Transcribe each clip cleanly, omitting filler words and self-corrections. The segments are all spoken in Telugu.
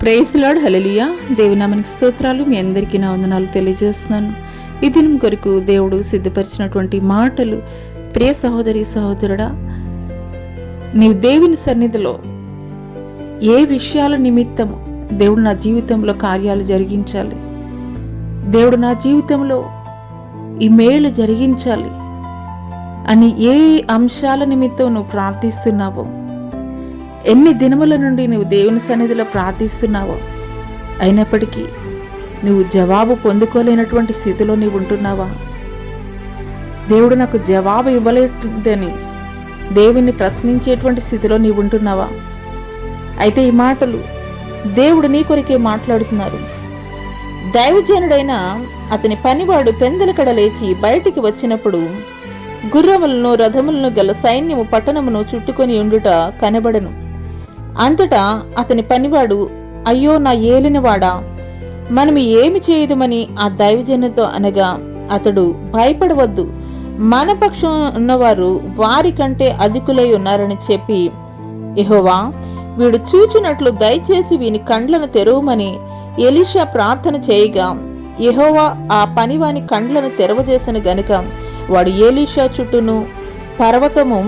ప్రైజ్ లార్డ్, హల్లెలూయా. దేవుని నామానికి స్తోత్రాలు. మీ అందరికీ నా వందనాలు తెలియజేస్తున్నాను. ఈ దినం కొరకు దేవుడు సిద్ధపరిచినటువంటి మాటలు. ప్రియ సహోదరి సహోదరుడా, నీవు దేవుని సన్నిధిలో ఏ విషయాల నిమిత్తం దేవుడు నా జీవితంలో కార్యాలు జరిగించాలి, దేవుడు నా జీవితంలో ఈ మేలు జరిగించాలి అని ఏ అంశాల నిమిత్తం నువ్వు ప్రార్థిస్తున్నావో, ఎన్ని దినముల నుండి నువ్వు దేవుని సన్నిధిలో ప్రార్థిస్తున్నావో, అయినప్పటికీ నువ్వు జవాబు పొందుకోలేనటువంటి స్థితిలో నీవు ఉంటున్నావా? దేవుడు నాకు జవాబు ఇవ్వలేదని దేవుణ్ణి ప్రశ్నించేటువంటి స్థితిలో నీవు ఉంటున్నావా? అయితే ఈ మాటలు దేవుడు నీ కొరికే మాట్లాడుతున్నారు. దైవజనుడైన అతని పనివాడు పెందలకడ లేచి బయటికి వచ్చినప్పుడు గుర్రములను రథములను గల సైన్యము పట్టణమును చుట్టుకొని ఉండుట కనబడను. అంతటా అతని పనివాడు, అయ్యో నా ఏలినవాడా, మనము ఏమి చేయదుమని ఆ దైవజనుతో అనగా, అతడు, భయపడవద్దు, మన పక్షం ఉన్నవారు వారి కంటే అధికులై ఉన్నారని చెప్పి, యెహోవా వీడు చూచినట్లు దయచేసి వీని కండ్లను తెరవమని ఎలీషా ప్రార్థన చేయగా, యెహోవా ఆ పనివాని కండ్లను తెరవజేసిన గనుక వాడు ఎలీషా చుట్టూను పర్వతము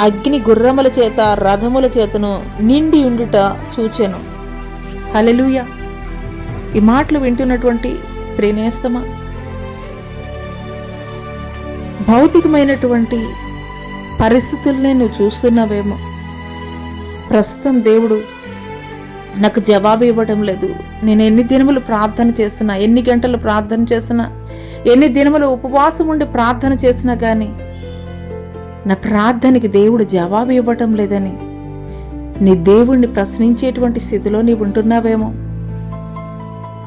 అగ్ని గుర్రముల చేత రథముల చేతను నిండి ఉండుట చూచెను. హల్లెలూయా. ఈ మాటలు వింటున్నటువంటి ప్రియనేస్తమా, భౌతికమైనటువంటి పరిస్థితుల్నే నువ్వు చూస్తున్నావేమో. ప్రస్తుతం దేవుడు నాకు జవాబు ఇవ్వడం లేదు, నేను ఎన్ని దినములు ప్రార్థన చేసినా, ఎన్ని గంటలు ప్రార్థన చేసినా, ఎన్ని దినములు ఉపవాసం ఉండి ప్రార్థన చేసినా కానీ నా ప్రార్థనకి దేవుడు జవాబు ఇవ్వటం లేదని నీ దేవుణ్ణి ప్రశ్నించేటువంటి స్థితిలో నీవు ఉంటున్నావేమో.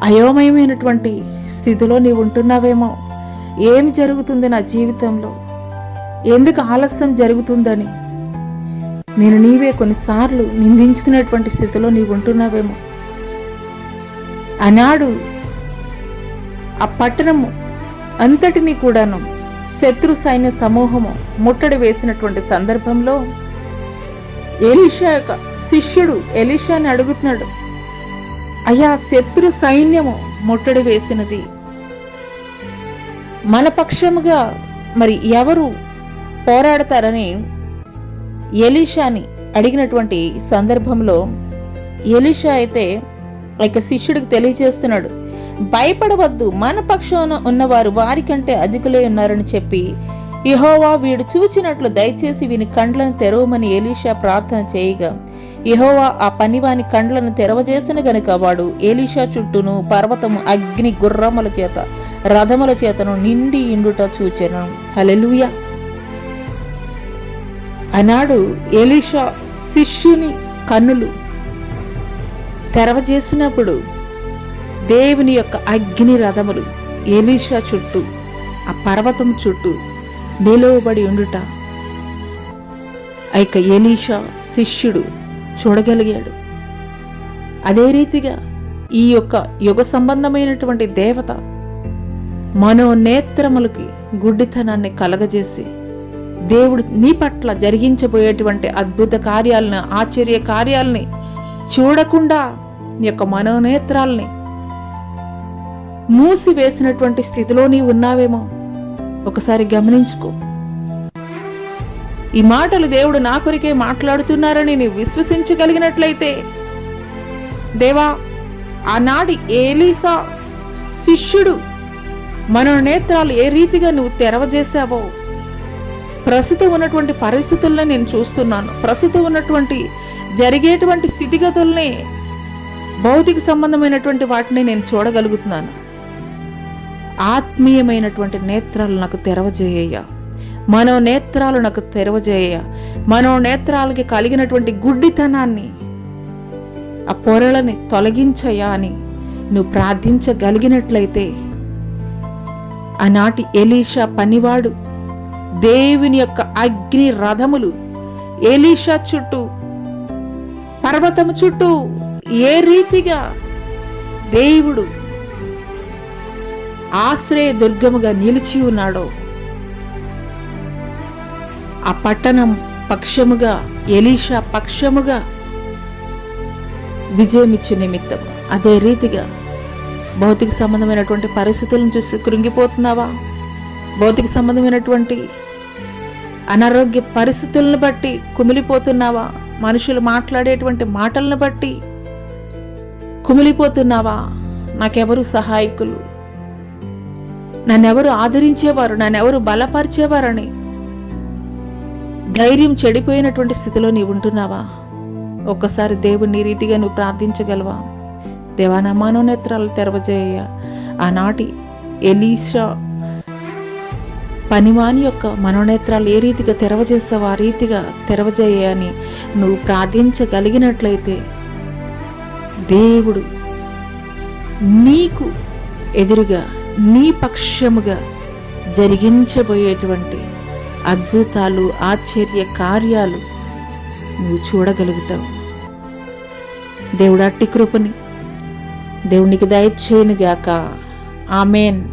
అయోమయమైనటువంటి స్థితిలో నీవు ఉంటున్నావేమో. ఏమి జరుగుతుంది నా జీవితంలో, ఎందుకు ఆలస్యం జరుగుతుందని నేను నీవే కొన్నిసార్లు నిందించుకునేటువంటి స్థితిలో నీవు ఉంటున్నావేమో. ఆనాడు ఆ పట్టణము అంతటినీ కూడాను శత్రు సైన్య సమూహము ముట్టడి వేసినటువంటి సందర్భంలో ఎలీషా యొక్క శిష్యుడు ఎలీషాని అడుగుతున్నాడు, అయ్యా శత్రు సైన్యము ముట్టడి వేసినది, మన పక్షముగా మరి ఎవరు పోరాడతారని ఎలీషాని అడిగినటువంటి సందర్భంలో ఎలీషా అయితే ఇక శిష్యుడికి తెలియజేస్తున్నాడు, భయపడవద్దు, మన పక్షాన ఉన్నవారు వారికంటే అధికులై ఉన్నారని చెప్పి, యెహోవా వీడు చూచినట్లు దయచేసి వీని కండ్లను తెరవమని ఎలీషా ప్రార్థన చేయగా, యెహోవా ఆ పనివాని కండ్లను తెరవజేసిన గనుక వాడు ఎలీషా చుట్టూను పర్వతము అగ్ని గుర్రముల చేత రథముల చేతను నిండి ఇండుట చూచెను. హల్లెలూయా. ఆనాడు ఎలీషా శిష్యుని కన్నులు తెరవజేసినప్పుడు దేవుని యొక్క అగ్ని రథములు ఎలీషా చుట్టూ ఆ పర్వతం చుట్టూ నిలువబడి ఉండుట ఇక ఎలీషా శిష్యుడు చూడగలిగాడు. అదే రీతిగా ఈ యొక్క యుగ సంబంధమైనటువంటి దేవత మనోనేత్రములకి గుడ్డితనాన్ని కలగజేసి దేవుడు నీ పట్ల జరిగించబోయేటువంటి అద్భుత కార్యాలను, ఆశ్చర్య కార్యాలని చూడకుండా నీ యొక్క మనోనేత్రాలని మూసివేసినటువంటి స్థితిలో నీవు ఉన్నావేమో. ఒకసారి గమనించుకో. ఈ మాటలు దేవుడు నా కొరికే మాట్లాడుతున్నారని నీవు విశ్వసించగలిగినట్లయితే, దేవా ఆనాడి ఎలీషా శిష్యుడు మనోనేత్రాలు ఏ రీతిగా నువ్వు తెరవజేశావో, ప్రస్తుతం ఉన్నటువంటి పరిస్థితుల్ని నేను చూస్తున్నాను, ప్రస్తుతం ఉన్నటువంటి జరిగేటువంటి స్థితిగతుల్ని, భౌతిక సంబంధమైనటువంటి వాటిని నేను చూడగలుగుతున్నాను. ఆత్మీయమైనటువంటి నేత్రాలు నాకు తెరవజేయ, మనోనేత్రాలు నాకు తెరవజేయ, మనోనేత్రాలకి కలిగినటువంటి గుడ్డితనాన్ని, ఆ పొరలని తొలగించయా అని నువ్వు ప్రార్థించగలిగినట్లయితే, ఆనాటి ఎలీషా పనివాడు దేవుని యొక్క అగ్ని రథములు ఎలీషా చుట్టూ పర్వతము చుట్టూ ఏ రీతిగా దేవుడు ఆశ్రయ దుర్గముగా నిలిచి ఉన్నాడో, ఆ పట్టణం పక్షముగా ఎలీషా పక్షముగా విజయం ఇచ్చే నిమిత్తం. అదే రీతిగా భౌతిక సంబంధమైనటువంటి పరిస్థితులను చూసి కృంగిపోతున్నావా? భౌతిక సంబంధమైనటువంటి అనారోగ్య పరిస్థితులను బట్టి కుమిలిపోతున్నావా? మనుషులు మాట్లాడేటువంటి మాటలను బట్టి కుమిలిపోతున్నావా? నాకెవరు సహాయకులు, నన్నెవరు ఆదరించేవారు, నన్నెవరు బలపరిచేవారని ధైర్యం చెడిపోయినటువంటి స్థితిలో నీవు ఉంటున్నావా? ఒక్కసారి దేవుని రీతిగా నువ్వు ప్రార్థించగలవా? దేవా, నా మనోనేత్రాలు తెరవజేయ. ఆనాటి ఎలీషా పనివాని యొక్క మనోనేత్రాలు ఏ రీతిగా తెరవజేస్తావో ఆ రీతిగా తెరవజేయ అని నువ్వు ప్రార్థించగలిగినట్లయితే దేవుడు నీకు ఎదురుగా నీ పక్షముగా జరిగించబోయేటువంటి అద్భుతాలు, ఆశ్చర్య కార్యాలు నువ్వు చూడగలుగుతావు. దేవుడు అట్టి కృపని దేవునికి దయచేయునుగాక. ఆమేన్.